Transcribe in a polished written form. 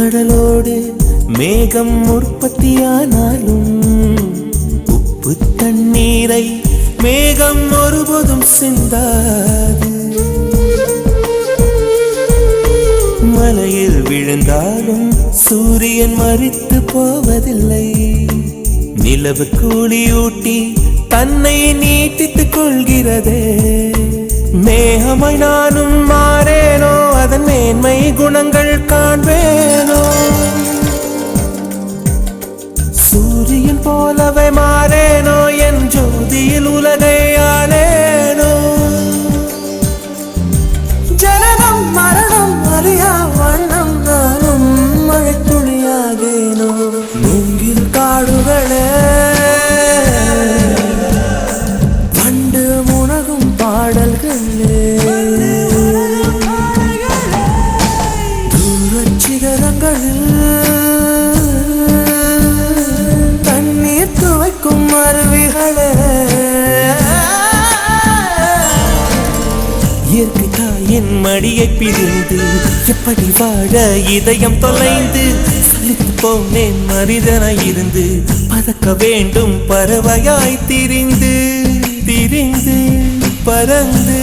கடலோடு மேகம் உற்பத்தியானாலும் உப்பு தண்ணீரை மேகம் ஒருபோதும் சிந்தாது. மலையில் விழுந்தாலும் சூரியன் மரித்து போவதில்லை. நிலவு கூலியூட்டி தன்னை நீட்டித்துக் கொள்கிறதே. மேகமாய் நானும் மாறேனோ, அதன் மேன்மை குணங்கள் காண்பேனோ. சூரியன் போலவே மாறேனோ, என் ஜோதியில் உலகை ஆளேனோ. ஜனனம் மரணம் அறியா வண்ணம் நானும் மழை துளியாகேனோ. மூங்கில் காடுகளே வண்டு முனகும் பாடல்களே, தூரச் சிகரங்களில் தண்ணீர் துவைக்கும் அருவிகளே. இயற்கை தாயின் மடியை பிரிந்து எப்படி வாழ இதயம் தொலைந்து சலித்து போனேன் மனிதனாய் இருந்து. பறக்க வேண்டும் பறவையாய் திரிந்து திரிந்து பறந்து.